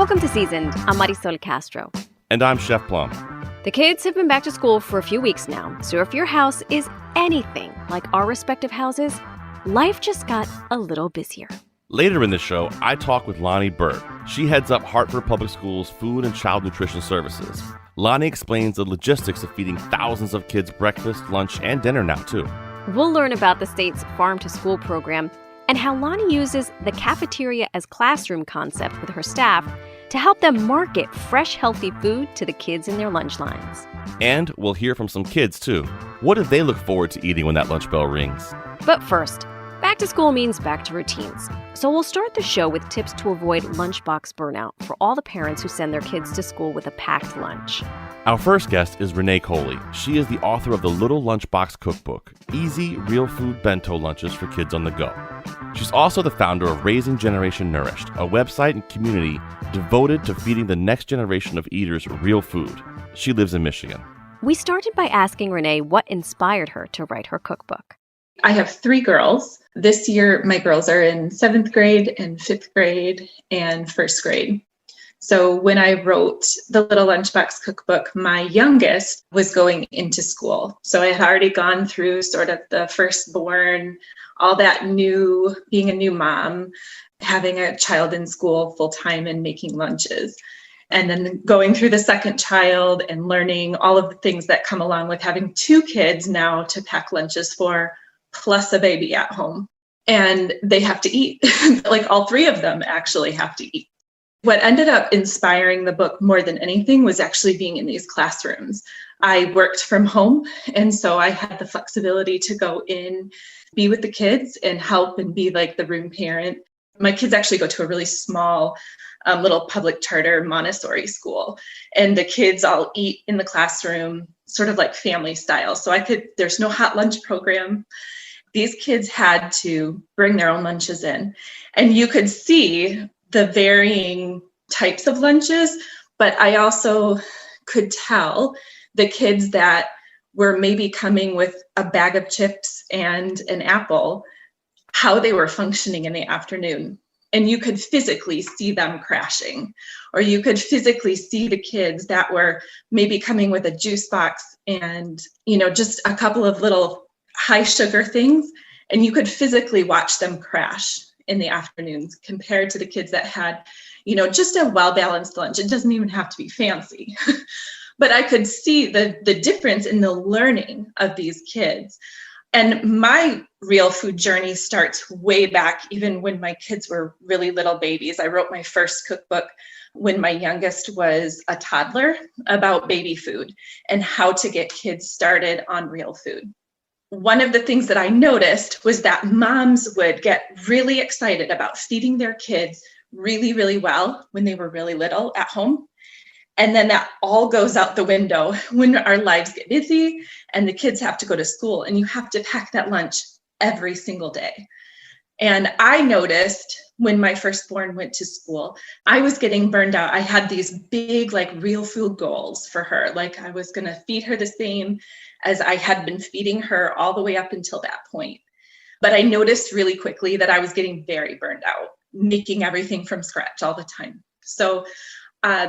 Welcome to Seasoned. I'm Marisol Castro. And I'm Chef Plum. The kids have been back to school for a few weeks now, so if your house is anything like our respective houses, life just got a little busier. Later in the show, I talk with Lonnie Burt. She heads up Hartford Public Schools Food and Child Nutrition Services. Lonnie explains the logistics of feeding thousands of kids breakfast, lunch, and dinner now, too. We'll learn about the state's farm-to-school program and how Lonnie uses the cafeteria as classroom concept with her staff to help them market fresh, healthy food to the kids in their lunch lines. And we'll hear from some kids, too. What do they look forward to eating when that lunch bell rings? But first, back to school means back to routines. So we'll start the show with tips to avoid lunchbox burnout for all the parents who send their kids to school with a packed lunch. Our first guest is Renee Kohley. She is the author of the Little Lunchbox Cookbook, easy, real food bento lunches for kids on the go. She's also the founder of Raising Generation Nourished, a website and community devoted to feeding the next generation of eaters real food. She lives in Michigan. We started by asking Renee what inspired her to write her cookbook. I have 3 girls. This year, my girls are in 7th grade and 5th grade and 1st grade. So when I wrote the Little Lunchbox Cookbook, my youngest was going into school. So I had already gone through sort of the firstborn, all that new, being a new mom, having a child in school full time and making lunches. And then going through the second child and learning all of the things that come along with having 2 kids now to pack lunches for, plus a baby at home. And they have to eat. Like all 3 of them actually have to eat. What ended up inspiring the book more than anything was actually being in these classrooms. I worked from home, and so I had the flexibility to go in, be with the kids and help and be like the room parent. My kids actually go to a really small little public charter Montessori school, and the kids all eat in the classroom, sort of like family style. So there's no hot lunch program. These kids had to bring their own lunches in, and you could see the varying types of lunches, but I also could tell the kids that were maybe coming with a bag of chips and an apple, how they were functioning in the afternoon. And you could physically see them crashing, or you could physically see the kids that were maybe coming with a juice box and, just a couple of little high sugar things. And you could physically watch them crash in the afternoons compared to the kids that had, just a well-balanced lunch. It doesn't even have to be fancy, but I could see the difference in the learning of these kids. And my real food journey starts way back, even when my kids were really little babies. I wrote my first cookbook when my youngest was a toddler about baby food and how to get kids started on real food. One of the things that I noticed was that moms would get really excited about feeding their kids really, really well when they were really little at home. And then that all goes out the window when our lives get busy and the kids have to go to school and you have to pack that lunch every single day. And I noticed when my firstborn went to school, I was getting burned out. I had these big, real food goals for her. Like I was going to feed her the same as I had been feeding her all the way up until that point. But I noticed really quickly that I was getting very burned out, making everything from scratch all the time. So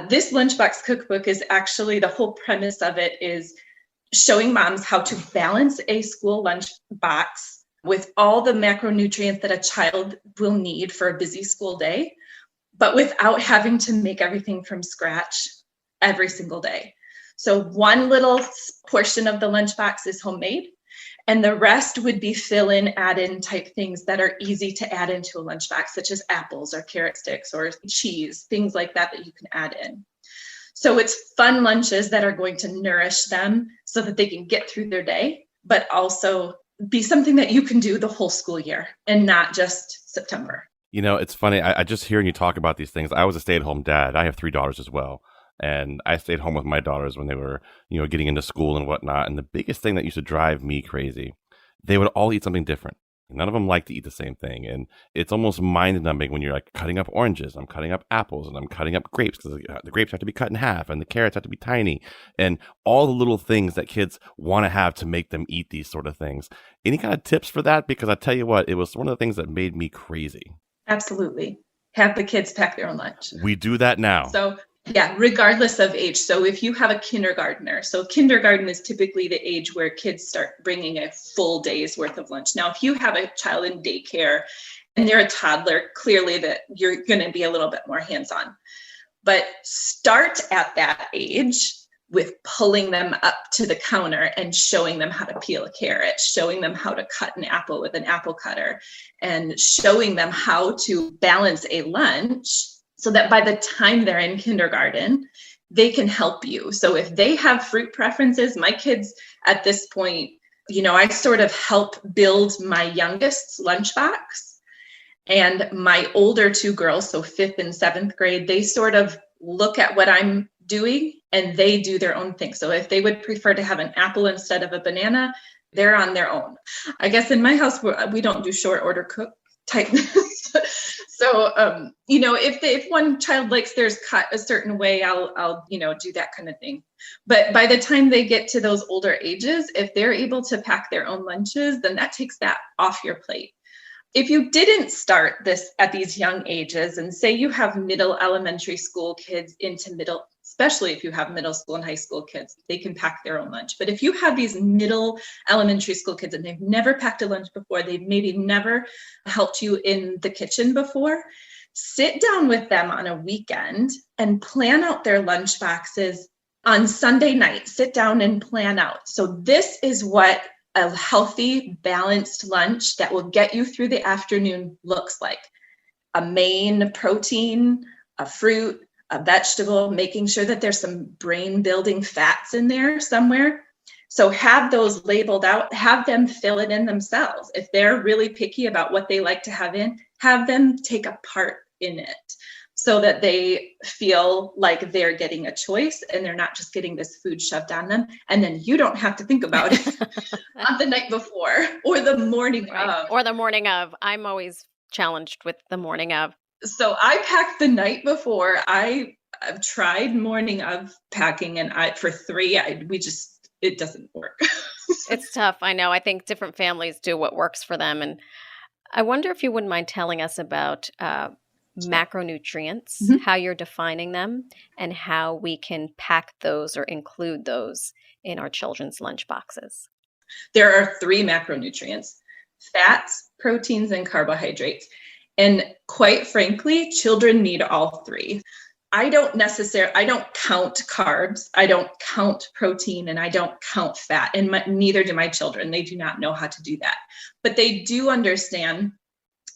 this Lunchbox Cookbook is actually, the whole premise of it is showing moms how to balance a school lunch box with all the macronutrients that a child will need for a busy school day, but without having to make everything from scratch every single day. So one little portion of the lunchbox is homemade, and the rest would be fill-in, add-in type things that are easy to add into a lunchbox, such as apples or carrot sticks or cheese, things like that you can add in. So it's fun lunches that are going to nourish them so that they can get through their day, but also be something that you can do the whole school year and not just September. It's funny. I just hearing you talk about these things. I was a stay-at-home dad. I have 3 daughters as well. And I stayed home with my daughters when they were, getting into school and whatnot. And the biggest thing that used to drive me crazy, they would all eat something different. None of them like to eat the same thing. And it's almost mind-numbing when you're cutting up oranges, I'm cutting up apples, and I'm cutting up grapes because the grapes have to be cut in half and the carrots have to be tiny. And all the little things that kids want to have to make them eat these sort of things. Any kind of tips for that? Because I tell you what, it was one of the things that made me crazy. Absolutely. have the kids pack their own lunch. We do that now. So yeah, regardless of age. So if you have a kindergartner, so kindergarten is typically the age where kids start bringing a full day's worth of lunch. Now, if you have a child in daycare and they're a toddler, clearly that you're going to be a little bit more hands-on. But start at that age with pulling them up to the counter and showing them how to peel a carrot, showing them how to cut an apple with an apple cutter, and showing them how to balance a lunch so that by the time they're in kindergarten, they can help you. So if they have fruit preferences, my kids at this point, I sort of help build my youngest's lunchbox. And my older two girls, so 5th and 7th grade, they sort of look at what I'm doing and they do their own thing. So if they would prefer to have an apple instead of a banana, they're on their own. I guess in my house, we don't do short order cook type. So, if one child likes theirs cut a certain way, I'll do that kind of thing. But by the time they get to those older ages, if they're able to pack their own lunches, then that takes that off your plate. If you didn't start this at these young ages, and say you have middle elementary school kids into middle, especially if you have middle school and high school kids, they can pack their own lunch. But if you have these middle elementary school kids and they've never packed a lunch before, they've maybe never helped you in the kitchen before, sit down with them on a weekend and plan out their lunch boxes on Sunday night. Sit down and plan out. So this is what a healthy, balanced lunch that will get you through the afternoon looks like. A main protein, a fruit, a vegetable, making sure that there's some brain building fats in there somewhere. So have those labeled out, have them fill it in themselves. If they're really picky about what they like to have in, have them take a part in it so that they feel like they're getting a choice and they're not just getting this food shoved on them. And then you don't have to think about it on the night before or the morning of. Or the morning of. I'm always challenged with the morning of. So I packed the night before. I've tried morning of packing, and for 3, it doesn't work. It's tough. I know. I think different families do what works for them. And I wonder if you wouldn't mind telling us about macronutrients, how you're defining them, and how we can pack those or include those in our children's lunch boxes. There are 3 macronutrients: fats, proteins, and carbohydrates. And quite frankly, children need all 3. I don't count carbs, I don't count protein, and I don't count fat, and neither do my children. They do not know how to do that. But they do understand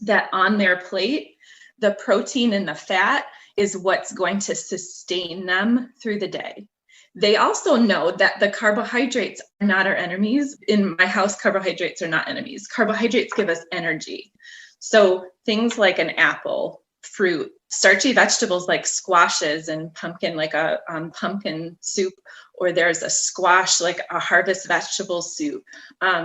that on their plate, the protein and the fat is what's going to sustain them through the day. They also know that the carbohydrates are not our enemies. In my house, carbohydrates are not enemies. Carbohydrates give us energy. So things like an apple, fruit, starchy vegetables like squashes and pumpkin, like a pumpkin soup, or there's a squash, like a harvest vegetable soup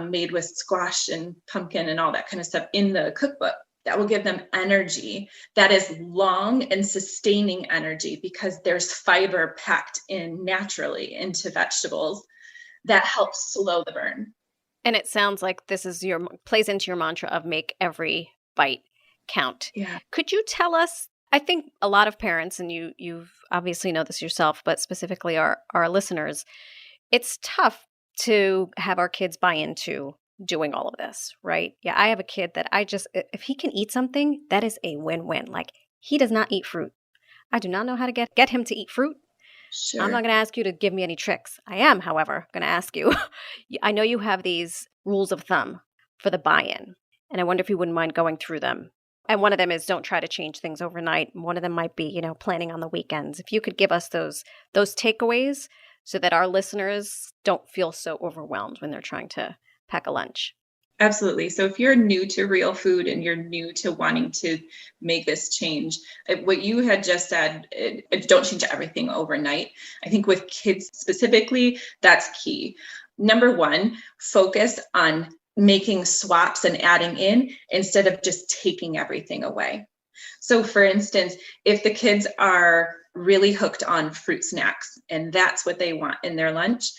made with squash and pumpkin and all that kind of stuff in the cookbook. That will give them energy that is long and sustaining energy because there's fiber packed in naturally into vegetables that helps slow the burn. And it sounds like this is plays into your mantra of make every bite count. Yeah. Could you tell us, I think a lot of parents, and you've obviously know this yourself, but specifically our listeners, it's tough to have our kids buy into doing all of this, right? Yeah, I have a kid that if he can eat something, that is a win-win. Like, he does not eat fruit. I do not know how to get him to eat fruit. Sure. I'm not going to ask you to give me any tricks. I am, however, going to ask you. I know you have these rules of thumb for the buy-in, and I wonder if you wouldn't mind going through them. And one of them is don't try to change things overnight. One of them might be, planning on the weekends. If you could give us those takeaways so that our listeners don't feel so overwhelmed when they're trying to pack a lunch. Absolutely. So if you're new to real food and you're new to wanting to make this change, what you had just said, don't change everything overnight. I think with kids specifically, that's key. Number 1, focus on making swaps and adding in instead of just taking everything away. So for instance, if the kids are really hooked on fruit snacks and that's what they want in their lunch,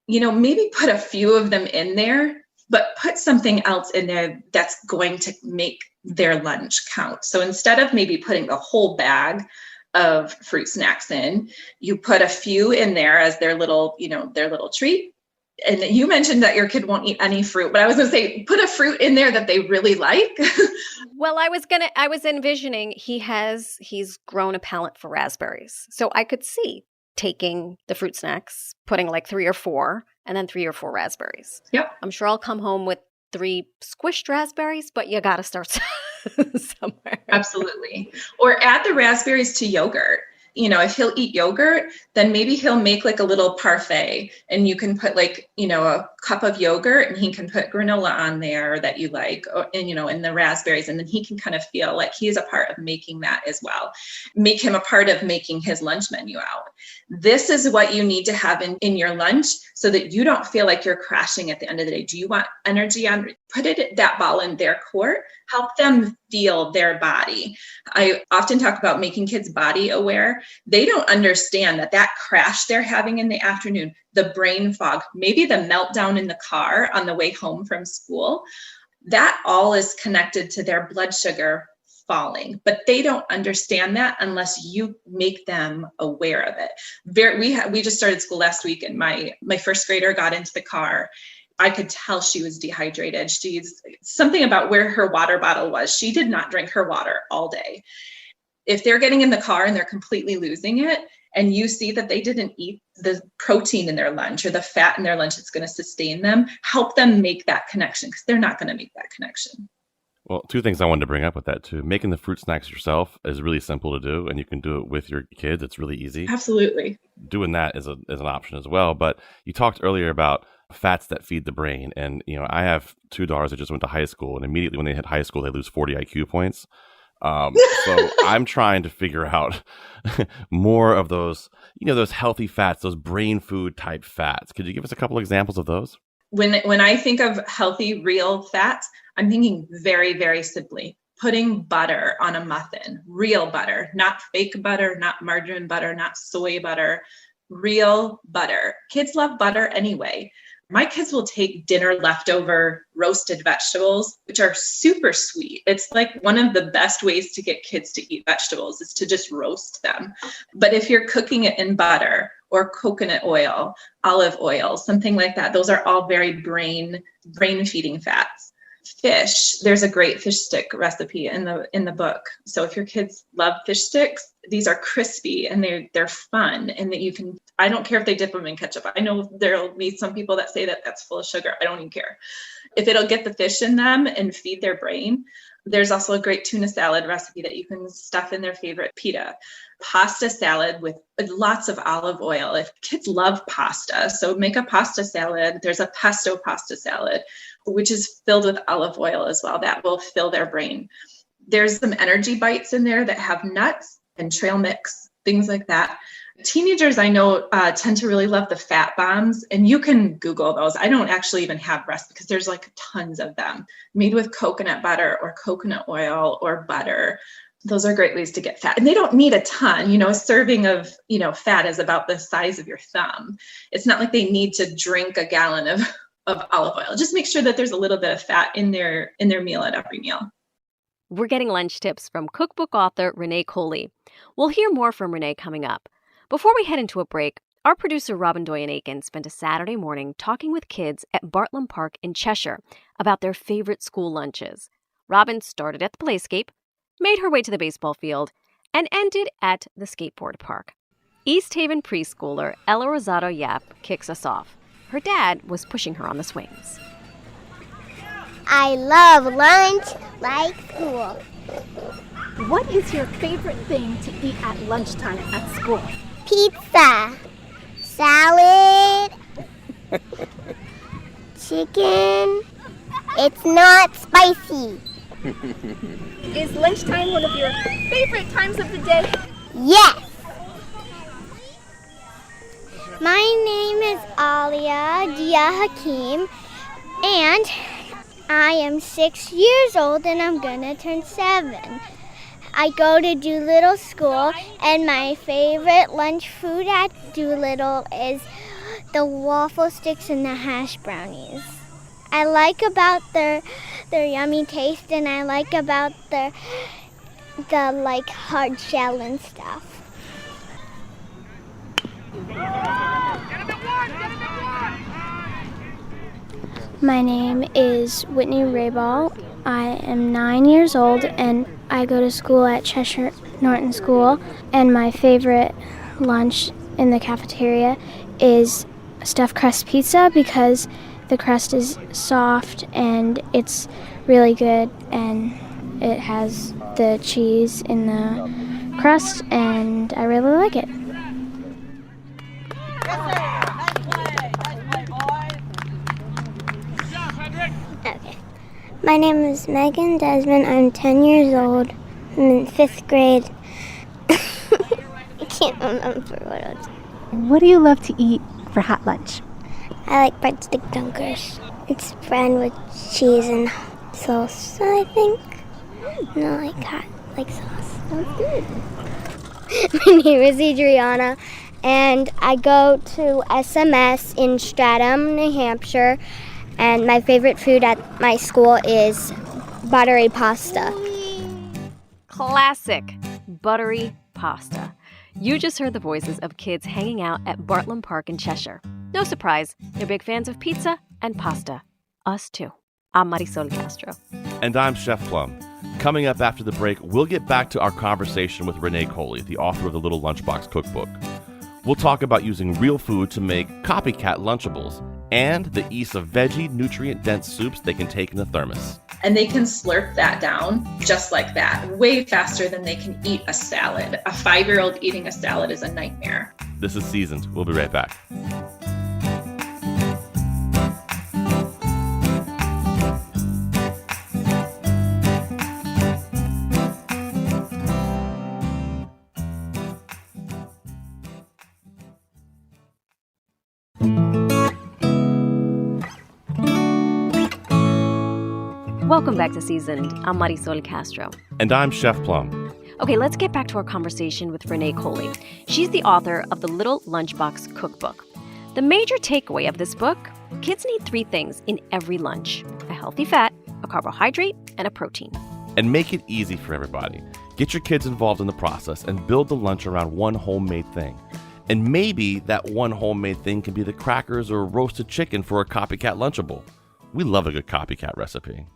maybe put a few of them in there but put something else in there that's going to make their lunch count. So instead of maybe putting the whole bag of fruit snacks in, you put a few in there as their little treat. And you mentioned that your kid won't eat any fruit, but I was going to say, put a fruit in there that they really like. Well, I was envisioning he's grown a palate for raspberries. So I could see taking the fruit snacks, putting like 3 or 4, and then 3 or 4 raspberries. Yep. I'm sure I'll come home with 3 squished raspberries, but you got to start somewhere. Absolutely. Or add the raspberries to yogurt. If he'll eat yogurt, then maybe he'll make like a little parfait, and you can put like, a cup of yogurt, and he can put granola on there that you like, and the raspberries. And then he can kind of feel like he's a part of making that as well. Make him a part of making his lunch menu out. This is what you need to have in your lunch so that you don't feel like you're crashing at the end of the day. Do you want energy on? Put that ball in their court. Help them feel their body. I often talk about making kids body aware. They don't understand that crash they're having in the afternoon, the brain fog, maybe the meltdown in the car on the way home from school, that all is connected to their blood sugar falling, but they don't understand that unless you make them aware of it. We just started school last week, and my first grader got into the car. I could tell she was dehydrated. She's something about where her water bottle was. She did not drink her water all day. If they're getting in the car and they're completely losing it, and you see that they didn't eat the protein in their lunch or the fat in their lunch that's going to sustain them, help them make that connection, because they're not going to make that connection. Well, 2 things I wanted to bring up with that too. Making the fruit snacks yourself is really simple to do, and you can do it with your kids. It's really easy. Absolutely. Doing that is an option as well. But you talked earlier about fats that feed the brain. And, I have 2 daughters that just went to high school, and immediately when they hit high school, they lose 40 IQ points. So I'm trying to figure out more of those, those healthy fats, those brain food type fats. Could you give us a couple examples of those? When I think of healthy, real fats, I'm thinking very, very simply, putting butter on a muffin, real butter, not fake butter, not margarine butter, not soy butter, real butter. Kids love butter anyway. My kids will take dinner leftover roasted vegetables, which are super sweet. It's like one of the best ways to get kids to eat vegetables is to just roast them. But if you're cooking it in butter or coconut oil, olive oil, something like that, those are all very brain feeding fats. Fish, there's a great fish stick recipe in the book. So if your kids love fish sticks, these are crispy and they're fun, and that you can, I don't care if they dip them in ketchup. I know there'll be some people that say that that's full of sugar. I don't even care. If it'll get the fish in them and feed their brain. There's also a great tuna salad recipe that you can stuff in their favorite pita. Pasta salad with lots of olive oil. If kids love pasta, so make a pasta salad. There's a pesto pasta salad, which is filled with olive oil as well. That will fill their brain. There's some energy bites in there that have nuts and trail mix, things like that. Teenagers, I know, tend to really love the fat bombs, and you can Google those. I don't actually even have recipes because there's like tons of them made with coconut butter or coconut oil or butter. Those are great ways to get fat, and they don't need a ton. A serving of, fat is about the size of your thumb. It's not like they need to drink a gallon of olive oil. Just make sure that there's a little bit of fat in their meal at every meal. We're getting lunch tips from cookbook author Renee Kohley. We'll hear more from Renee coming up. Before we head into a break, our producer Robyn Doyon-Aitken spent a Saturday morning talking with kids at Bartlam Park in Cheshire about their favorite school lunches. Robyn started at the playscape, made her way to the baseball field, and ended at the skateboard park. East Haven preschooler Ella Rosado Yap kicks us off. Her dad was pushing her on the swings. I love lunch like school. What is your favorite thing to eat at lunchtime at school? Pizza, salad, chicken. It's not spicy. Is lunchtime one of your favorite times of the day? Yes. My name is Alia Dia Hakim, and I am 6 years old, and I'm gonna turn 7. I go to Doolittle School, and my favorite lunch food at Doolittle is the waffle sticks and the hash brownies. I like about their yummy taste, and I like about the like hard shell and stuff. My name is Whitney Rayball. I am 9 years old and I go to school at Cheshire Norton School, and my favorite lunch in the cafeteria is stuffed crust pizza because the crust is soft and it's really good, and it has the cheese in the crust and I really like it. Okay. My name is Megan Desmond. I'm 10 years old. I'm in 5th grade. I can't remember what it was. What do you love to eat for hot lunch? I like breadstick dunkers. It's bread with cheese and sauce, I think. No, like hot, like sauce. Sounds good. My name is Adriana, and I go to SMS in Stratham, New Hampshire, and my favorite food at my school is buttery pasta. Classic buttery pasta. You just heard the voices of kids hanging out at Bartlam Park in Cheshire. No surprise, they're big fans of pizza and pasta. Us too. I'm Marisol Castro. And I'm Chef Plum. Coming up after the break, we'll get back to our conversation with Renee Kohley, the author of the Little Lunchbox Cookbook. We'll talk about using real food to make copycat Lunchables and the ease of veggie, nutrient-dense soups they can take in a thermos. And they can slurp that down just like that, way faster than they can eat a salad. A 5-year-old eating a salad is a nightmare. This is Seasoned. We'll be right back. Welcome back to Seasoned. I'm Marisol Castro. And I'm Chef Plum. Okay, let's get back to our conversation with Renee Kohley. She's the author of the Little Lunchbox Cookbook. The major takeaway of this book: kids need 3 things in every lunch: a healthy fat, a carbohydrate, and a protein. And make it easy for everybody. Get your kids involved in the process and build the lunch around one homemade thing. And maybe that one homemade thing can be the crackers or roasted chicken for a copycat Lunchable. We love a good copycat recipe.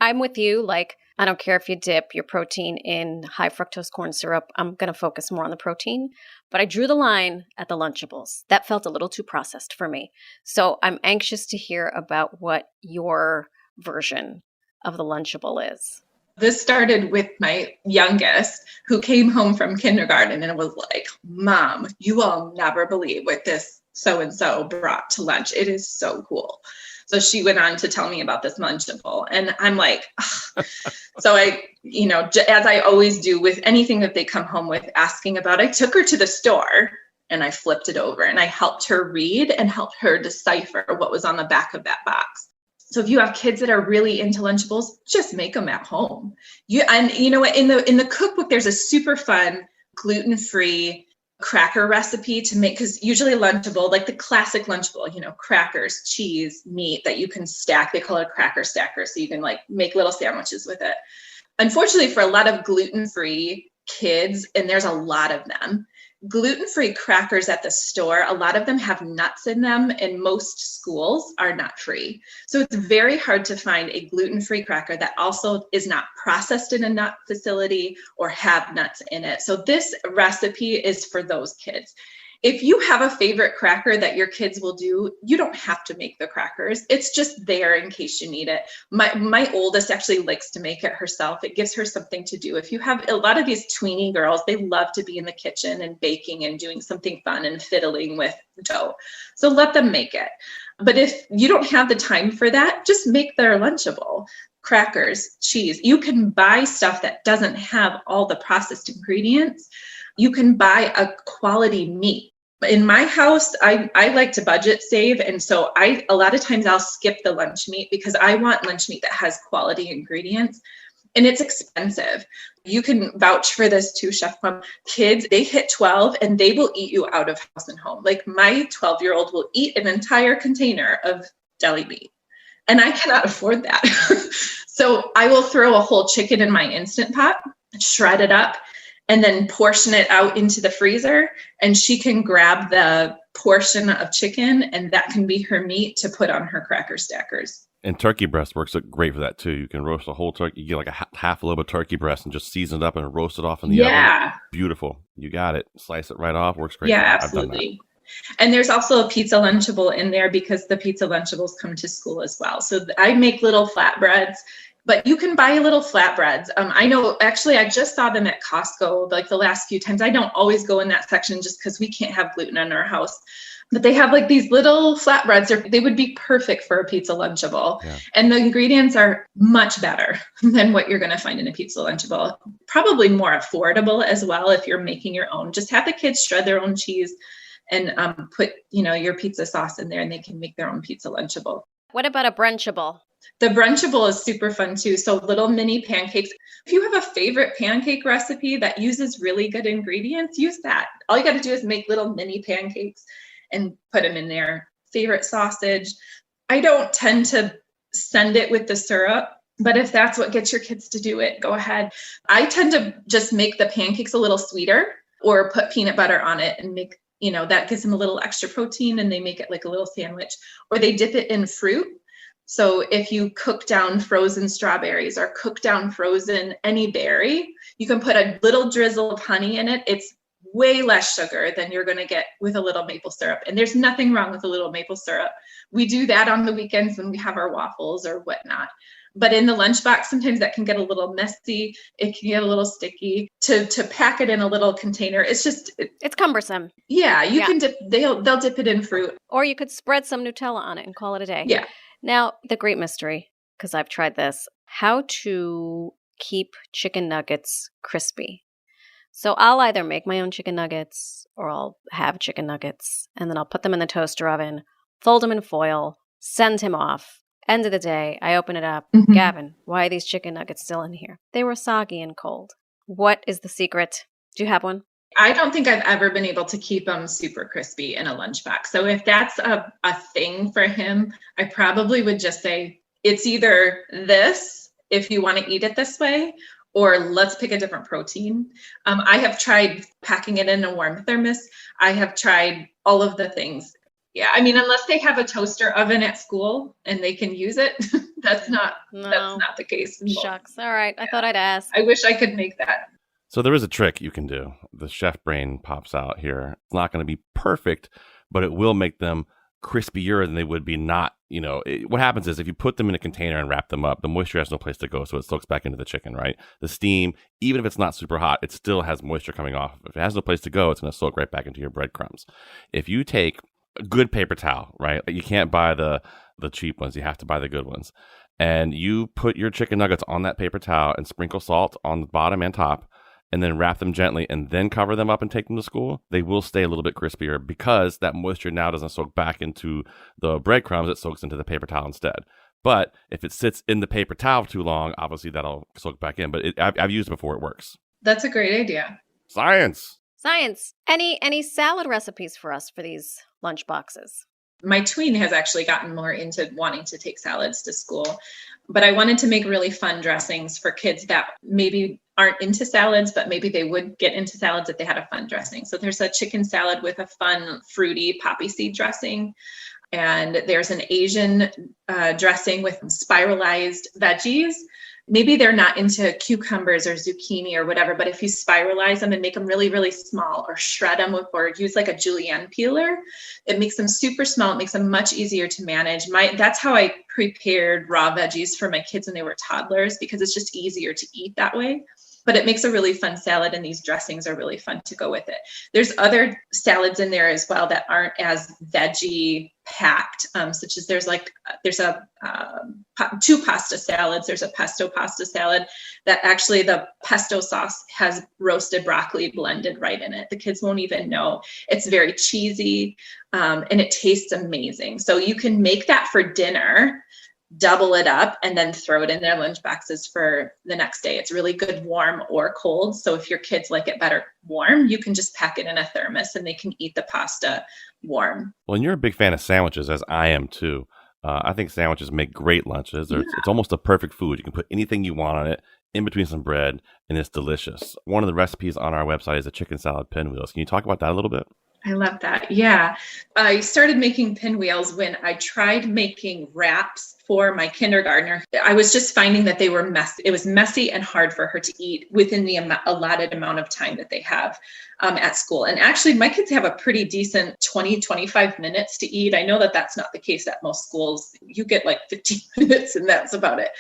I'm with you. Like, I don't care if you dip your protein in high fructose corn syrup. I'm going to focus more on the protein. But I drew the line at the Lunchables. That felt a little too processed for me. So I'm anxious to hear about what your version of the Lunchable is. This started with my youngest, who came home from kindergarten and was like, "Mom, you will never believe what this so-and-so brought to lunch. It is so cool." So she went on to tell me about this Lunchable, and I'm like, ugh. So I, as I always do with anything that they come home with asking about, I took her to the store and I flipped it over and I helped her read and helped her decipher what was on the back of that box. So if you have kids that are really into Lunchables, just make them at home. You know what, in the cookbook, there's a super fun gluten-free cracker recipe to make, because usually a Lunchable, like the classic Lunchable, crackers, cheese, meat that you can stack. They call it a cracker stacker, so you can like make little sandwiches with it. Unfortunately, for a lot of gluten-free kids, and there's a lot of them, gluten-free crackers at the store, a lot of them have nuts in them, and most schools are nut-free. So it's very hard to find a gluten-free cracker that also is not processed in a nut facility or have nuts in it. So this recipe is for those kids. If you have a favorite cracker that your kids will do, you don't have to make the crackers. It's just there in case you need it. My oldest actually likes to make it herself. It gives her something to do. If you have a lot of these tweeny girls, they love to be in the kitchen and baking and doing something fun and fiddling with dough. So let them make it. But if you don't have the time for that, just make their Lunchable. Crackers, cheese. You can buy stuff that doesn't have all the processed ingredients. You can buy a quality meat. In my house, I like to budget save. And so a lot of times I'll skip the lunch meat because I want lunch meat that has quality ingredients, and it's expensive. You can vouch for this too, Chef Plum. Kids, they hit 12 and they will eat you out of house and home. Like my 12-year-old will eat an entire container of deli meat. And I cannot afford that. So I will throw a whole chicken in my Instant Pot, shred it up, and then portion it out into the freezer. And she can grab the portion of chicken, and that can be her meat to put on her cracker stackers. And turkey breast works great for that too. You can roast a whole turkey. You get like a half a lobe of turkey breast and just season it up and roast it off in the oven. Beautiful. You got it. Slice it right off. Works great. Yeah, absolutely. And there's also a pizza Lunchable in there because the pizza Lunchables come to school as well. So I make little flatbreads, but you can buy little flatbreads. I know, actually, I just saw them at Costco like the last few times. I don't always go in that section just because we can't have gluten in our house. But they have like these little flatbreads. They would be perfect for a pizza Lunchable. Yeah. And the ingredients are much better than what you're going to find in a pizza Lunchable. Probably more affordable as well if you're making your own. Just have the kids shred their own cheese and put, your pizza sauce in there, and they can make their own pizza Lunchable. What about a brunchable? The brunchable is super fun too. So little mini pancakes. If you have a favorite pancake recipe that uses really good ingredients, use that. All you got to do is make little mini pancakes and put them in there. Favorite sausage. I don't tend to send it with the syrup, but if that's what gets your kids to do it, go ahead. I tend to just make the pancakes a little sweeter or put peanut butter on it and make, that gives them a little extra protein, and they make it like a little sandwich, or they dip it in fruit. So if you cook down frozen strawberries or cook down frozen any berry, you can put a little drizzle of honey in it. It's way less sugar than you're going to get with a little maple syrup. And there's nothing wrong with a little maple syrup. We do that on the weekends when we have our waffles or whatnot. But in the lunchbox, sometimes that can get a little messy. It can get a little sticky. To pack it in a little container, it's cumbersome. Yeah, you can dip. They'll dip it in fruit, or you could spread some Nutella on it and call it a day. Yeah. Now the great mystery, because I've tried this: how to keep chicken nuggets crispy. So I'll either make my own chicken nuggets, or I'll have chicken nuggets, and then I'll put them in the toaster oven, fold them in foil, send him off. End of the day, I open it up. Mm-hmm. Gavin, why are these chicken nuggets still in here? They were soggy and cold. What is the secret? Do you have one? I don't think I've ever been able to keep them super crispy in a lunchbox. So if that's a thing for him, I probably would just say it's either this, if you want to eat it this way, or let's pick a different protein. I have tried packing it in a warm thermos. I have tried all of the things. Yeah, I mean, unless they have a toaster oven at school and they can use it, that's not the case. Shucks. All right. I thought I'd ask. I wish I could make that. So there is a trick you can do. The chef brain pops out here. It's not going to be perfect, but it will make them crispier than they would be not. What happens is if you put them in a container and wrap them up, the moisture has no place to go, so it soaks back into the chicken, right? The steam, even if it's not super hot, it still has moisture coming off. If it has no place to go, it's going to soak right back into your breadcrumbs. If you take a good paper towel, right? You can't buy the cheap ones. You have to buy the good ones. And you put your chicken nuggets on that paper towel and sprinkle salt on the bottom and top, and then wrap them gently and then cover them up and take them to school. They will stay a little bit crispier because that moisture now doesn't soak back into the breadcrumbs. It soaks into the paper towel instead. But if it sits in the paper towel too long, obviously that'll soak back in. But I've used it before. It works. That's a great idea. Science. Any salad recipes for us for these lunch boxes? My tween has actually gotten more into wanting to take salads to school, but I wanted to make really fun dressings for kids that maybe aren't into salads, but maybe they would get into salads if they had a fun dressing. So there's a chicken salad with a fun, fruity poppy seed dressing. And there's an Asian dressing with spiralized veggies. Maybe they're not into cucumbers or zucchini or whatever, but if you spiralize them and make them really, really small, or shred them or use like a julienne peeler, it makes them super small. It makes them much easier to manage. That's how I prepared raw veggies for my kids when they were toddlers, because it's just easier to eat that way. But it makes a really fun salad, and these dressings are really fun to go with it. There's other salads in there as well that aren't as veggie packed, such as there's two pasta salads. There's a pesto pasta salad that actually the pesto sauce has roasted broccoli blended right in it. The kids won't even know. It's very cheesy, and it tastes amazing. So you can make that for dinner, double it up, and then throw it in their lunch boxes for the next day. It's really good warm or cold. So if your kids like it better warm, you can just pack it in a thermos and they can eat the pasta warm. Well, and you're a big fan of sandwiches, as I am too. I think sandwiches make great lunches. It's almost a perfect food. You can put anything you want on it, in between some bread, and it's delicious. One of the recipes on our website is the chicken salad pinwheels. Can you talk about that a little bit? I love that. Yeah. I started making pinwheels when I tried making wraps for my kindergartner. I was just finding that they were messy. It was messy and hard for her to eat within the allotted amount of time that they have at school. And actually, my kids have a pretty decent 20, 25 minutes to eat. I know that that's not the case at most schools. You get like 15 minutes and that's about it.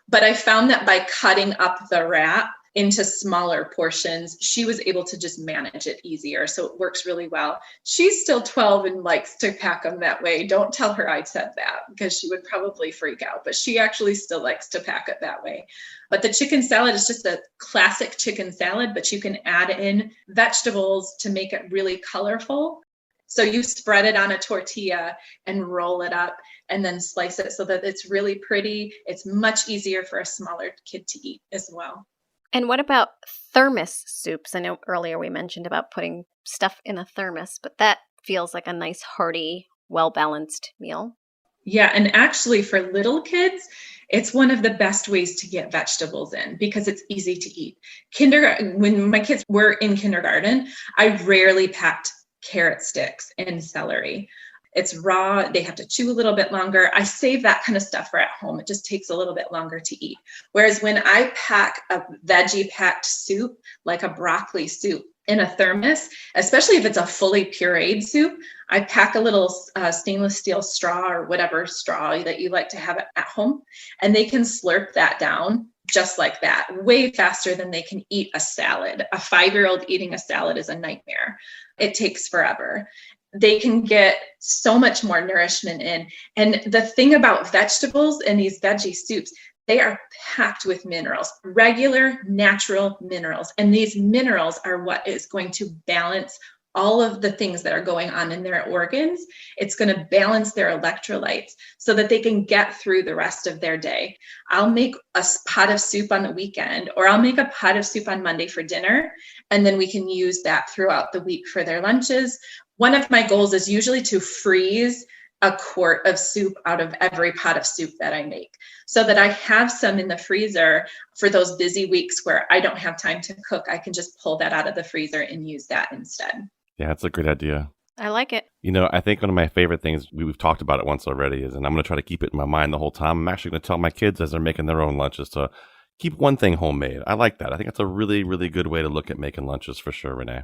But I found that by cutting up the wrap into smaller portions, she was able to just manage it easier. So it works really well. She's still 12 and likes to pack them that way. Don't tell her I said that because she would probably freak out, but she actually still likes to pack it that way. But the chicken salad is just a classic chicken salad, but you can add in vegetables to make it really colorful. So you spread it on a tortilla and roll it up and then slice it so that it's really pretty. It's much easier for a smaller kid to eat as well. And what about thermos soups? I know earlier we mentioned about putting stuff in a thermos, but that feels like a nice, hearty, well-balanced meal. Yeah, and actually for little kids, it's one of the best ways to get vegetables in because it's easy to eat. When my kids were in kindergarten, I rarely packed carrot sticks and celery. It's raw. They have to chew a little bit longer. I save that kind of stuff for at home. It just takes a little bit longer to eat. Whereas when I pack a veggie packed soup, like a broccoli soup in a thermos, especially if it's a fully pureed soup, I pack a little stainless steel straw or whatever straw that you like to have at home, and they can slurp that down just like that, way faster than they can eat a salad. A 5-year-old eating a salad is a nightmare. It takes forever. They can get so much more nourishment in. And the thing about vegetables and these veggie soups, they are packed with minerals, regular, natural minerals. And these minerals are what is going to balance all of the things that are going on in their organs. It's going to balance their electrolytes so that they can get through the rest of their day. I'll make a pot of soup on the weekend, or I'll make a pot of soup on Monday for dinner, and then we can use that throughout the week for their lunches. One of my goals is usually to freeze a quart of soup out of every pot of soup that I make so that I have some in the freezer for those busy weeks where I don't have time to cook. I can just pull that out of the freezer and use that instead. Yeah, that's a great idea. I like it. You know, I think one of my favorite things, we've talked about it once already, is, and I'm going to try to keep it in my mind the whole time, I'm actually going to tell my kids as they're making their own lunches to keep one thing homemade. I like that. I think that's a really, really good way to look at making lunches for sure, Renee.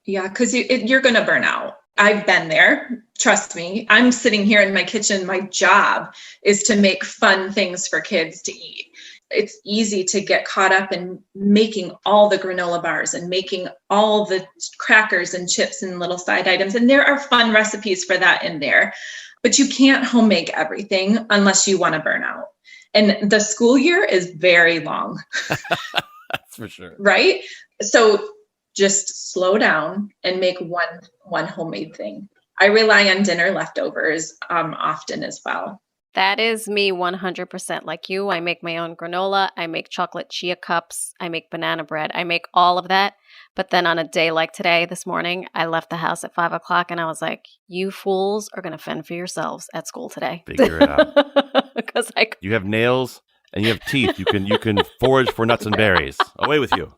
Yeah, because you're going to burn out. I've been there. Trust me. I'm sitting here in my kitchen. My job is to make fun things for kids to eat. It's easy to get caught up in making all the granola bars and making all the crackers and chips and little side items. And there are fun recipes for that in there. But you can't home make everything unless you want to burn out. And the school year is very long. That's for sure. Right? So just slow down and make one homemade thing. I rely on dinner leftovers often as well. That is me 100%. Like you, I make my own granola. I make chocolate chia cups. I make banana bread. I make all of that. But then on a day like today, this morning, I left the house at 5 o'clock and I was like, you fools are going to fend for yourselves at school today. Figure it out. Because you have nails and you have teeth. You can forage for nuts and berries. Away with you.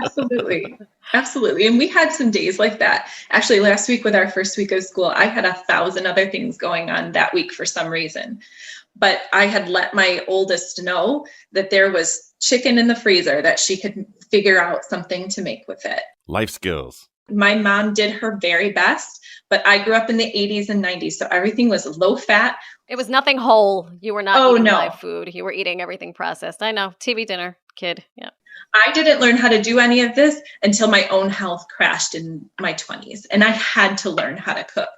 Absolutely. Absolutely. And we had some days like that. Actually, last week with our first week of school, I had 1,000 other things going on that week for some reason. But I had let my oldest know that there was chicken in the freezer, that she could figure out something to make with it. Life skills. My mom did her very best, but I grew up in the 80s and 90s, so everything was low fat. It was nothing whole. You were not eating live food. You were eating everything processed. I know. TV dinner, kid. Yeah. I didn't learn how to do any of this until my own health crashed in my 20s, and I had to learn how to cook.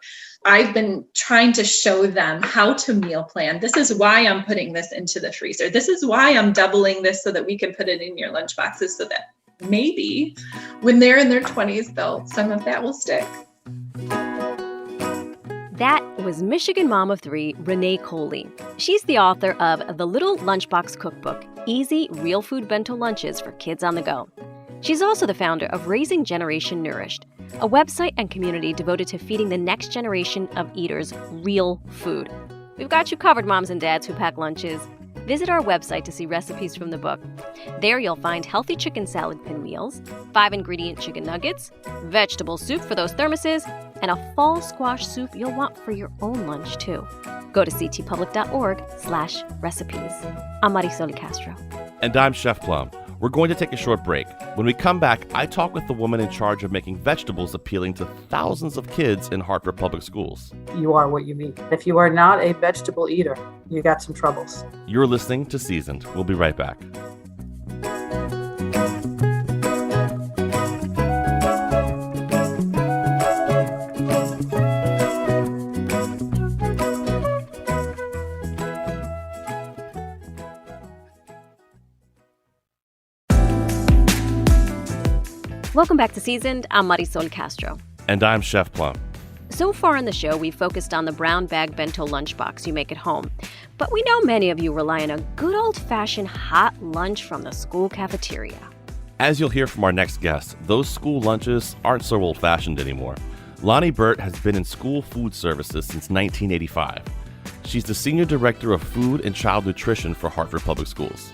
I've been trying to show them how to meal plan. This is why I'm putting this into the freezer. This is why I'm doubling this so that we can put it in your lunch boxes so that maybe when they're in their 20s, though, some of that will stick. That was Michigan mom of 3, Renee Kohley. She's the author of the Little Lunchbox Cookbook, Easy Real Food Bento Lunches for Kids on the Go. She's also the founder of Raising Generation Nourished, a website and community devoted to feeding the next generation of eaters real food. We've got you covered, moms and dads who pack lunches. Visit our website to see recipes from the book. There you'll find healthy chicken salad pinwheels, 5-ingredient chicken nuggets, vegetable soup for those thermoses, and a fall squash soup you'll want for your own lunch, too. Go to ctpublic.org/recipes. I'm Marisol Castro. And I'm Chef Plum. We're going to take a short break. When we come back, I talk with the woman in charge of making vegetables appealing to thousands of kids in Hartford Public Schools. You are what you eat. If you are not a vegetable eater, you got some troubles. You're listening to Seasoned. We'll be right back. Welcome back to Seasoned. I'm Marisol Castro. And I'm Chef Plum. So far in the show, we've focused on the brown bag bento lunchbox you make at home. But we know many of you rely on a good old-fashioned hot lunch from the school cafeteria. As you'll hear from our next guest, those school lunches aren't so old-fashioned anymore. Lonnie Burt has been in school food services since 1985. She's the Senior Director of Food and Child Nutrition for Hartford Public Schools.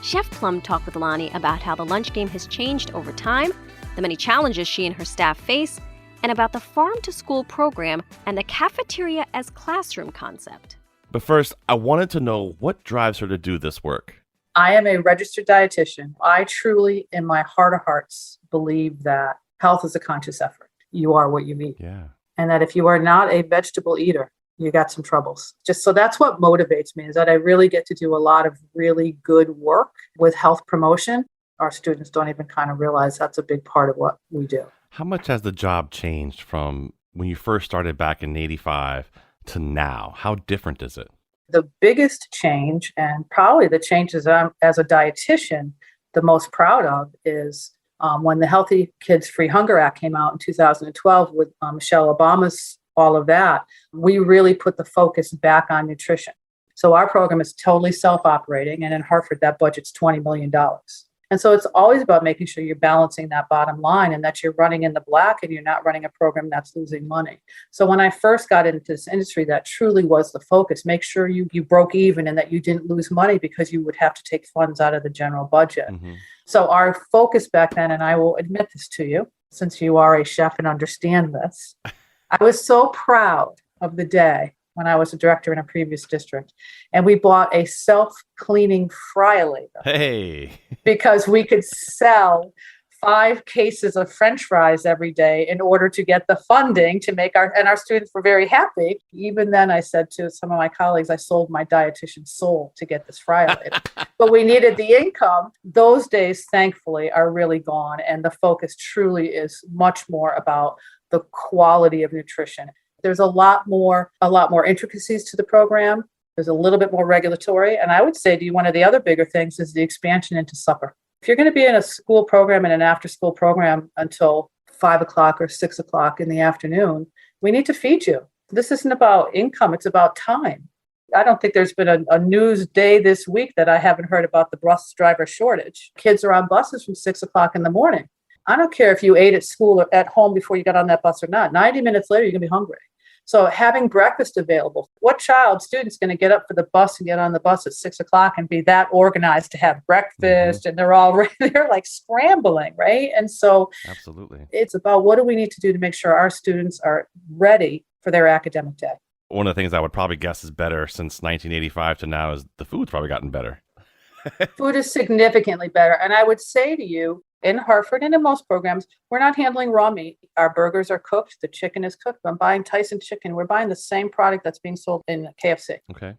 Chef Plum talked with Lonnie about how the lunch game has changed over time, the many challenges she and her staff face, and about the farm-to-school program and the cafeteria as classroom concept. But first, I wanted to know what drives her to do this work. I am a registered dietitian. I truly, in my heart of hearts, believe that health is a conscious effort. You are what you eat. Yeah. And that if you are not a vegetable eater, you got some troubles. Just so that's what motivates me, is that I really get to do a lot of really good work with health promotion. Our students don't even kind of realize that's a big part of what we do. How much has the job changed from when you first started back in 85 to now? How different is it? The biggest change, and probably the changes I'm, as a dietitian, the most proud of is when the Healthy Kids Free Hunger Act came out in 2012 with Michelle Obama's all of that, we really put the focus back on nutrition. So our program is totally self-operating, and in Hartford, that budget's $20 million. And so it's always about making sure you're balancing that bottom line and that you're running in the black and you're not running a program that's losing money. So when I first got into this industry, that truly was the focus. Make sure you broke even and that you didn't lose money because you would have to take funds out of the general budget. Mm-hmm. So our focus back then, and I will admit this to you, since you are a chef and understand this, I was so proud of the day when I was a director in a previous district, and we bought a self-cleaning fryolator. Hey! Because we could sell 5 cases of French fries every day in order to get the funding to make our students were very happy. Even then, I said to some of my colleagues, I sold my dietitian's soul to get this fryolator. But we needed the income. Those days, thankfully, are really gone, and the focus truly is much more about the quality of nutrition. There's a lot more intricacies to the program. There's a little bit more regulatory. And I would say to you, one of the other bigger things is the expansion into supper. If you're going to be in a school program and an after-school program until 5 o'clock or 6 o'clock in the afternoon, we need to feed you. This isn't about income. It's about time. I don't think there's been a news day this week that I haven't heard about the bus driver shortage. Kids are on buses from 6 o'clock in the morning. I don't care if you ate at school or at home before you got on that bus or not. 90 minutes later, you're going to be hungry. So having breakfast available, what student's going to get up for the bus and get on the bus at 6 o'clock and be that organized to have breakfast? Mm-hmm. And they're like scrambling, right? And so absolutely, it's about what do we need to do to make sure our students are ready for their academic day. One of the things I would probably guess is better since 1985 to now is the food's probably gotten better. Food is significantly better. And I would say to you, in Hartford and in most programs, we're not handling raw meat. Our burgers are cooked. The chicken is cooked. I'm buying Tyson chicken. We're buying the same product that's being sold in KFC. Okay.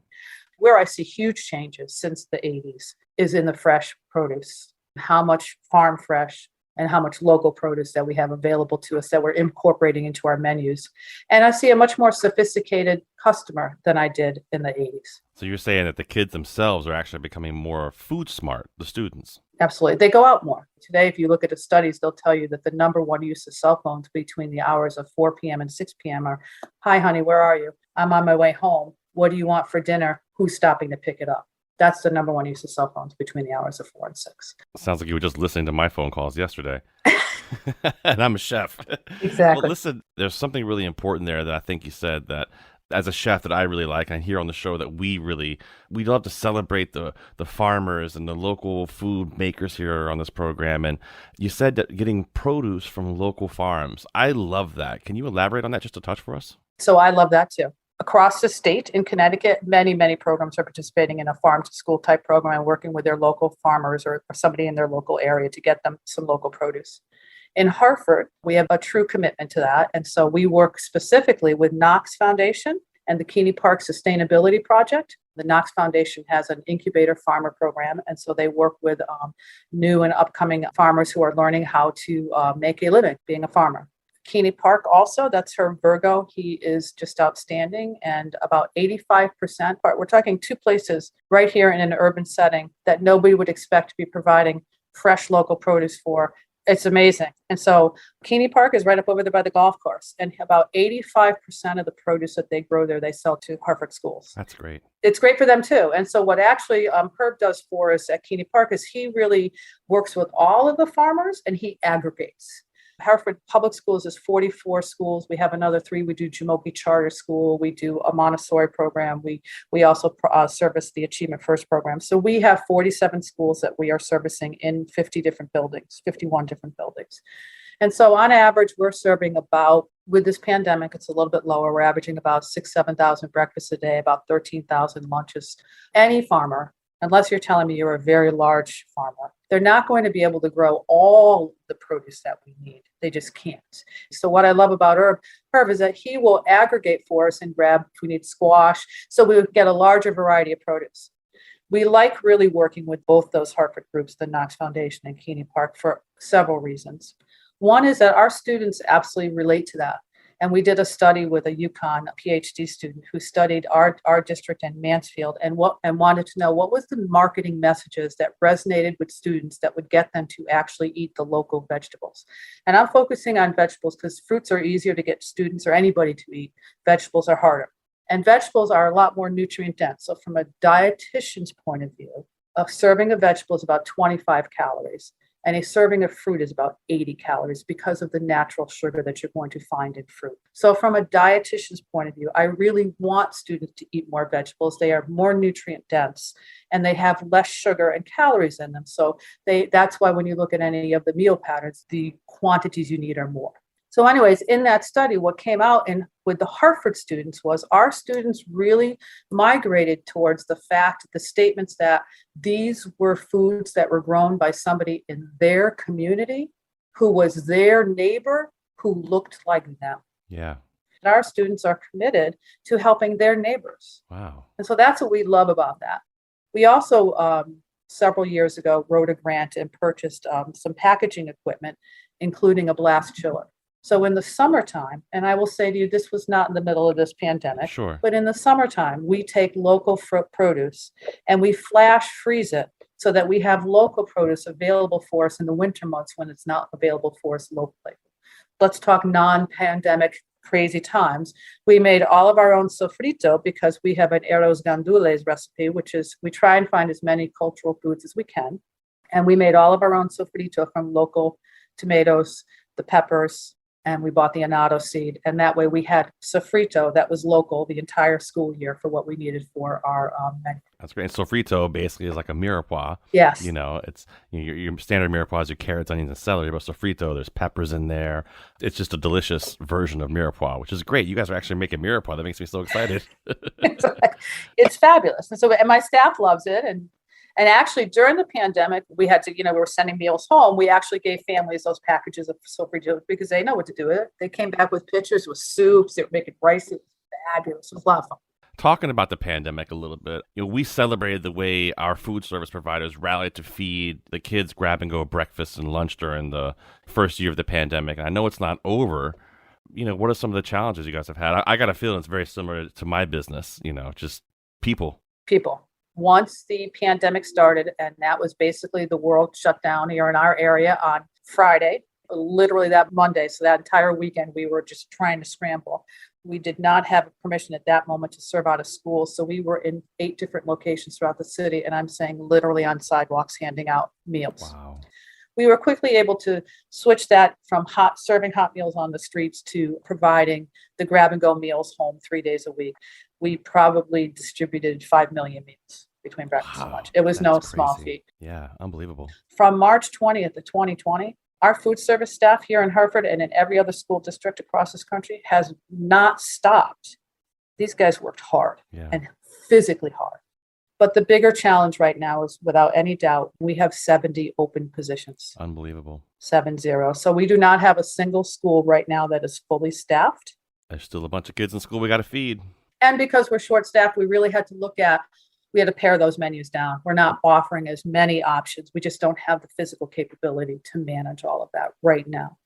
Where I see huge changes since the 80s is in the fresh produce. How much farm fresh and how much local produce that we have available to us that we're incorporating into our menus. And I see a much more sophisticated customer than I did in the 80s. So you're saying that the kids themselves are actually becoming more food smart, the students? Absolutely. They go out more. Today, if you look at the studies, they'll tell you that the number one use of cell phones between the hours of 4 p.m. and 6 p.m. are, hi, honey, where are you? I'm on my way home. What do you want for dinner? Who's stopping to pick it up? That's the number one use of cell phones between the hours of 4 and 6. Sounds like you were just listening to my phone calls yesterday. And I'm a chef. Exactly. Well, listen, there's something really important there that I think you said, that as a chef that I really like, and here on the show that we love to celebrate the farmers and the local food makers here on this program. And you said that getting produce from local farms. I love that. Can you elaborate on that just a touch for us? So I love that too. Across the state in Connecticut, many, many programs are participating in a farm to school type program and working with their local farmers or somebody in their local area to get them some local produce. In Hartford, we have a true commitment to that. And so we work specifically with Knox Foundation and the Catie Park Sustainability Project. The Knox Foundation has an incubator farmer program. And so they work with new and upcoming farmers who are learning how to make a living being a farmer. Catie Park also, that's her Virgo. He is just outstanding. And about 85%, but we're talking two places right here in an urban setting that nobody would expect to be providing fresh local produce for. It's amazing. And so Catie Park is right up over there by the golf course. And about 85% of the produce that they grow there, they sell to Hartford schools. That's great. It's great for them too. And so what actually Herb does for us at Catie Park is he really works with all of the farmers and he aggregates. Hartford Public Schools is 44 schools. We have another 3. We do Jamoke Charter School. We do a Montessori program. We also service the Achievement First program. So we have 47 schools that we are servicing in 51 different buildings. And so on average, we're serving about, with this pandemic, it's a little bit lower. We're averaging about 7,000 breakfasts a day, about 13,000 lunches. Any farmer, unless you're telling me you're a very large farmer, they're not going to be able to grow all the produce that we need. They just can't. So what I love about Herb is that he will aggregate for us and grab if we need squash. So we would get a larger variety of produce. We like really working with both those Hartford groups, the Knox Foundation and Catie Park, for several reasons. One is that our students absolutely relate to that. And we did a study with a UConn PhD student who studied our district in Mansfield and wanted to know what was the marketing messages that resonated with students that would get them to actually eat the local vegetables. And I'm focusing on vegetables because fruits are easier to get students or anybody to eat. Vegetables are harder. And vegetables are a lot more nutrient dense. So from a dietitian's point of view, a serving of vegetables is about 25 calories. And a serving of fruit is about 80 calories because of the natural sugar that you're going to find in fruit. So from a dietitian's point of view, I really want students to eat more vegetables. They are more nutrient dense and they have less sugar and calories in them. So that's why when you look at any of the meal patterns, the quantities you need are more. So anyways, in that study, what came out with the Hartford students was our students really migrated towards the statements that these were foods that were grown by somebody in their community who was their neighbor who looked like them. Yeah. And our students are committed to helping their neighbors. Wow. And so that's what we love about that. We also, several years ago, wrote a grant and purchased some packaging equipment, including a blast chiller. So in the summertime, and I will say to you, this was not in the middle of this pandemic, sure, but in the summertime, we take local produce and we flash freeze it so that we have local produce available for us in the winter months when it's not available for us locally. Let's talk non-pandemic crazy times. We made all of our own sofrito because we have an arroz gandules recipe, which is we try and find as many cultural foods as we can. And we made all of our own sofrito from local tomatoes, the peppers, and we bought the annatto seed. And that way we had sofrito that was local the entire school year for what we needed for our menu. That's great. And sofrito basically is like a mirepoix. Yes. You know, it's your standard mirepoix is your carrots, onions, and celery, but sofrito, there's peppers in there. It's just a delicious version of mirepoix, which is great. You guys are actually making mirepoix. That makes me so excited. It's fabulous. And my staff loves it. And actually, during the pandemic, we had to, we were sending meals home. We actually gave families those packages of sofrito because they know what to do with it. They came back with pictures with soups. They were making rice. It was fabulous. It was a lot of fun. Talking about the pandemic a little bit, we celebrated the way our food service providers rallied to feed the kids grab-and-go breakfast and lunch during the first year of the pandemic. And I know it's not over. What are some of the challenges you guys have had? I got a feeling it's very similar to my business, just people. Once the pandemic started, and that was basically the world shut down here in our area on Friday, literally that Monday. So that entire weekend, we were just trying to scramble. We did not have permission at that moment to serve out of school. So we were in 8 different locations throughout the city. And I'm saying literally on sidewalks handing out meals. Wow. we were quickly able to switch that from serving hot meals on the streets to providing the grab and go meals home 3 days a week. We probably distributed 5 million meals between breakfast and lunch. It was no small feat. Yeah, unbelievable. From March 20th of 2020, our food service staff here in Hartford and in every other school district across this country has not stopped. These guys worked hard and physically hard. But the bigger challenge right now is, without any doubt, we have 70 open positions. Unbelievable. 70. So we do not have a single school right now that is fully staffed. There's still a bunch of kids in school we got to feed. And because we're short-staffed, we really had to pare those menus down. We're not offering as many options. We just don't have the physical capability to manage all of that right now.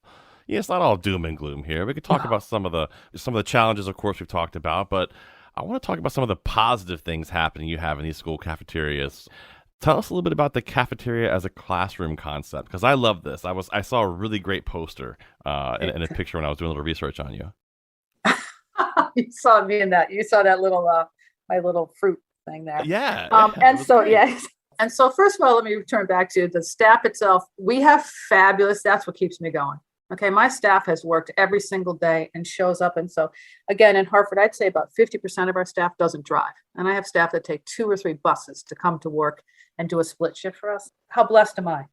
Yeah, it's not all doom and gloom here. We could talk about some of the challenges, of course, we've talked about, but I want to talk about some of the positive things happening you have in these school cafeterias. Tell us a little bit about the cafeteria as a classroom concept, because I love this. I saw a really great poster in a picture when I was doing a little research on you. You saw me in that. You saw that little my little fruit thing there. Yeah. And so first of all, let me return back to the staff itself. We have fabulous. That's what keeps me going. Okay, my staff has worked every single day and shows up. And so again, in Hartford, I'd say about 50% of our staff doesn't drive. And I have staff that take 2 or 3 buses to come to work and do a split shift for us. How blessed am I?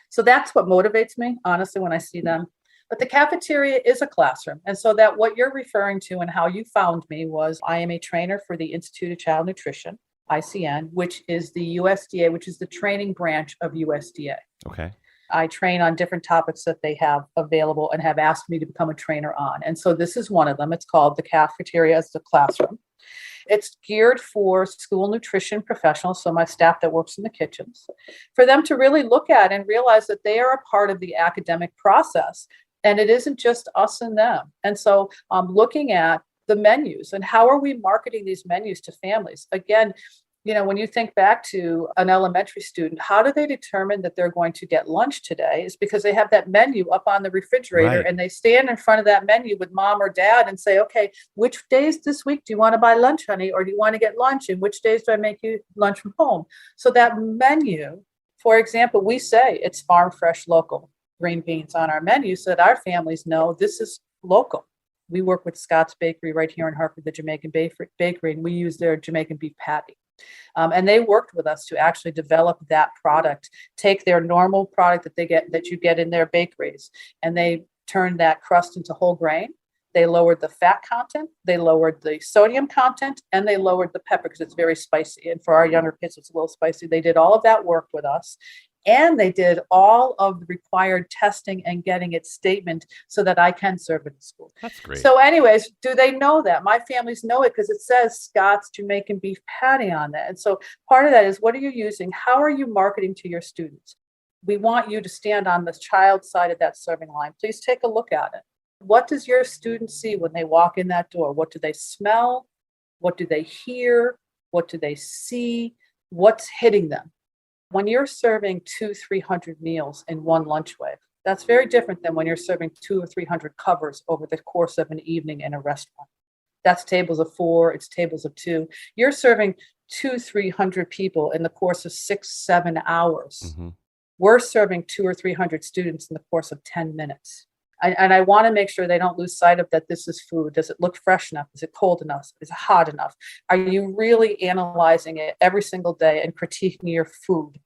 So that's what motivates me, honestly, when I see them. But the cafeteria is a classroom. And so that what you're referring to and how you found me was, I am a trainer for the Institute of Child Nutrition, ICN, which is the USDA, which is the training branch of USDA. Okay. I train on different topics that they have available and have asked me to become a trainer on. And so this is one of them. It's called the Cafeteria as a Classroom. It's geared for school nutrition professionals, so my staff that works in the kitchens, for them to really look at and realize that they are a part of the academic process. And it isn't just us and them. And so looking at the menus and how are we marketing these menus to families? Again, when you think back to an elementary student, how do they determine that they're going to get lunch today? Is because they have that menu up on the refrigerator, and they stand in front of that menu with mom or dad and say, okay, which days this week do you want to buy lunch, honey? Or do you want to get lunch? And which days do I make you lunch from home? So that menu, for example, we say it's farm fresh local green beans on our menu so that our families know this is local. We work with Scott's Bakery right here in Hartford, the Jamaican Bakery, and we use their Jamaican beef patty. And they worked with us to actually develop that product, take their normal product that you get in their bakeries, and they turned that crust into whole grain. They lowered the fat content, they lowered the sodium content, and they lowered the pepper because it's very spicy. And for our younger kids, it's a little spicy. They did all of that work with us. And they did all of the required testing and getting its statement so that I can serve it in school. That's great. So anyways, do they know that? My families know it because it says Scott's Jamaican beef patty on that. And so part of that is, what are you using? How are you marketing to your students? We want you to stand on the child side of that serving line. Please take a look at it. What does your student see when they walk in that door? What do they smell? What do they hear? What do they see? What's hitting them? When you're serving 200-300 meals in one lunch wave, that's very different than when you're serving 200 or 300 covers over the course of an evening in a restaurant. That's tables of 4, it's tables of 2. You're serving 200-300 people in the course of 6-7 hours. Mm-hmm. We're serving 200 or 300 students in the course of 10 minutes. And I want to make sure they don't lose sight of that this is food. Does it look fresh enough? Is it cold enough? Is it hot enough? Are you really analyzing it every single day and critiquing your food?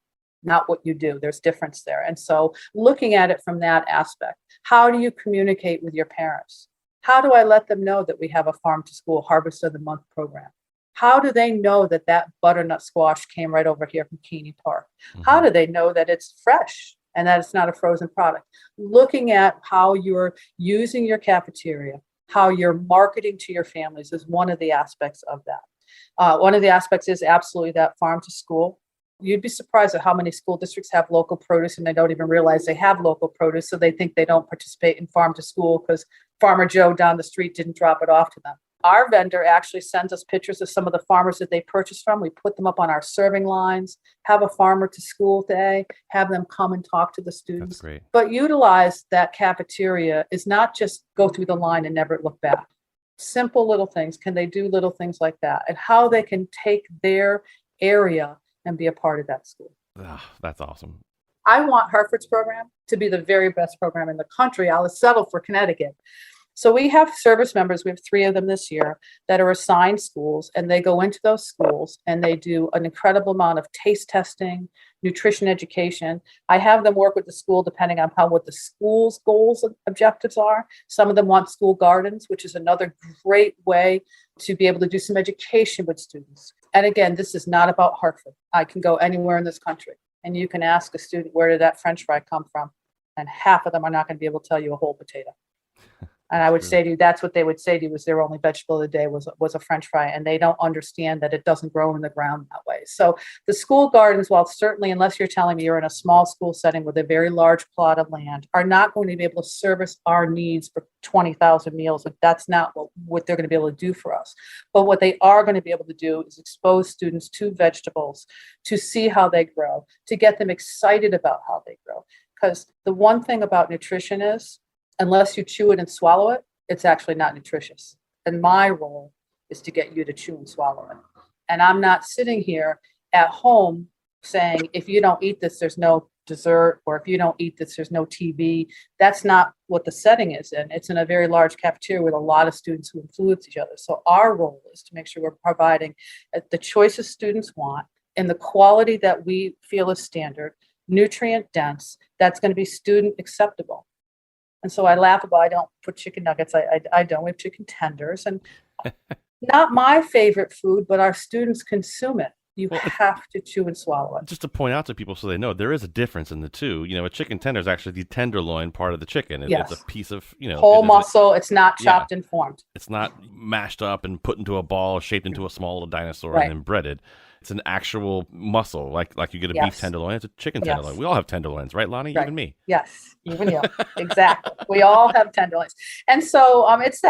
Not what you do. There's difference there. And so looking at it from that aspect, how do you communicate with your parents? How do I let them know that we have a farm to school harvest of the month program? How do they know that that butternut squash came right over here from Catie Park? Mm-hmm. How do they know that it's fresh and that it's not a frozen product? Looking at how you're using your cafeteria, how you're marketing to your families is one of the aspects of that. One of the aspects is absolutely that farm to school. You'd be surprised at how many school districts have local produce and they don't even realize they have local produce. So they think they don't participate in farm to school because Farmer Joe down the street didn't drop it off to them. Our vendor actually sends us pictures of some of the farmers that they purchased from. We put them up on our serving lines, have a farmer to school day, have them come and talk to the students. That's great. But utilize that cafeteria is not just go through the line and never look back. Simple little things. Can they do little things like that? And how they can take their area and be a part of that school. That's awesome. I want Hartford's program to be the very best program in the country. I'll settle for Connecticut. So we have service members, we have 3 of them this year, that are assigned schools, and they go into those schools and they do an incredible amount of taste testing, nutrition education. I have them work with the school depending on what the school's goals and objectives are. Some of them want school gardens, which is another great way to be able to do some education with students. And again, this is not about Hartford. I can go anywhere in this country and you can ask a student, where did that French fry come from? And half of them are not going to be able to tell you a whole potato. And I would say to you, that's what they would say to you, was their only vegetable of the day was a French fry. And they don't understand that it doesn't grow in the ground that way. So the school gardens, while certainly, unless you're telling me you're in a small school setting with a very large plot of land, are not going to be able to service our needs for 20,000 meals. But that's not what they're going to be able to do for us. But what they are going to be able to do is expose students to vegetables, to see how they grow, to get them excited about how they grow. Because the one thing about nutrition is, unless you chew it and swallow it, it's actually not nutritious. And my role is to get you to chew and swallow it. And I'm not sitting here at home saying, if you don't eat this, there's no dessert, or if you don't eat this, there's no TV. That's not what the setting is in. It's in a very large cafeteria with a lot of students who influence each other. So our role is to make sure we're providing the choices students want in the quality that we feel is standard, nutrient dense, that's going to be student acceptable. And so I laugh about, I don't put chicken nuggets. I don't. We have chicken tenders, and not my favorite food, but our students consume it. You have to chew and swallow it. Just to point out to people so they know, there is a difference in the two. A chicken tender is actually the tenderloin part of the chicken. Yes. It's a piece of, whole muscle. It's not chopped and formed. It's not mashed up and put into a ball, shaped into a small little dinosaur, Right. and then breaded. It's an actual muscle, like you get a beef tenderloin. It's a chicken tenderloin. We all have tenderloins, right, Lonnie? Right. Even me. Yes, even you. Exactly. We all have tenderloins. And so it's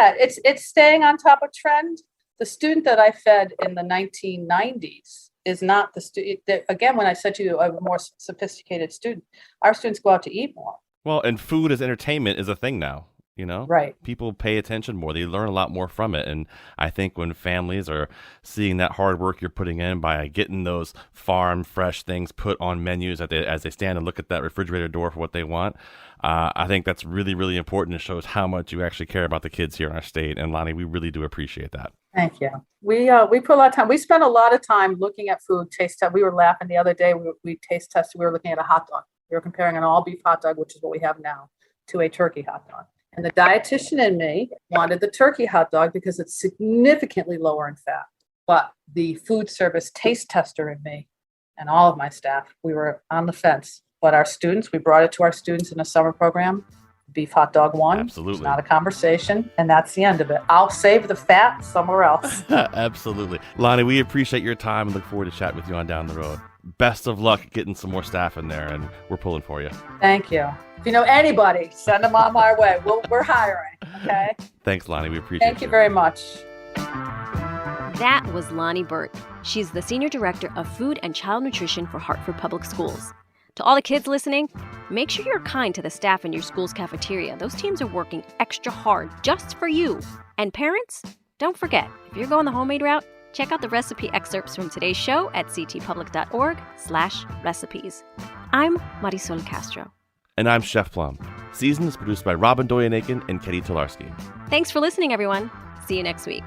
staying on top of trend. The student that I fed in the 1990s is not the student. Again, when I said to you, a more sophisticated student, our students go out to eat more. Well, and food as entertainment is a thing now. Right. People pay attention more. They learn a lot more from it. And I think when families are seeing that hard work you're putting in by getting those farm fresh things put on menus as they stand and look at that refrigerator door for what they want, I think that's really, really important. It shows how much you actually care about the kids here in our state. And Lonnie, we really do appreciate that. Thank you. We put a lot of time. We spent a lot of time looking at food, taste test. We were laughing the other day. We taste tested. We were looking at a hot dog. We were comparing an all beef hot dog, which is what we have now, to a turkey hot dog. And the dietitian in me wanted the turkey hot dog because it's significantly lower in fat. But the food service taste tester in me and all of my staff, we were on the fence. But our students, we brought it to our students in a summer program. Beef hot dog won. Absolutely. It's not a conversation. And that's the end of it. I'll save the fat somewhere else. Absolutely. Lonnie, we appreciate your time and look forward to chatting with you on down the road. Best of luck getting some more staff in there, and we're pulling for you. Thank you. If you know anybody, send them on my way. We're hiring, okay? Thanks, Lonnie. We appreciate it. Thank you very much. That was Lonnie Burt. She's the Senior Director of Food and Child Nutrition for Hartford Public Schools. To all the kids listening, make sure you're kind to the staff in your school's cafeteria. Those teams are working extra hard just for you. And parents, don't forget, if you're going the homemade route, check out the recipe excerpts from today's show at ctpublic.org/recipes. I'm Marisol Castro. And I'm Chef Plum. Season is produced by Robyn, Doyon-Aitken, and Catie Talarski. Thanks for listening, everyone. See you next week.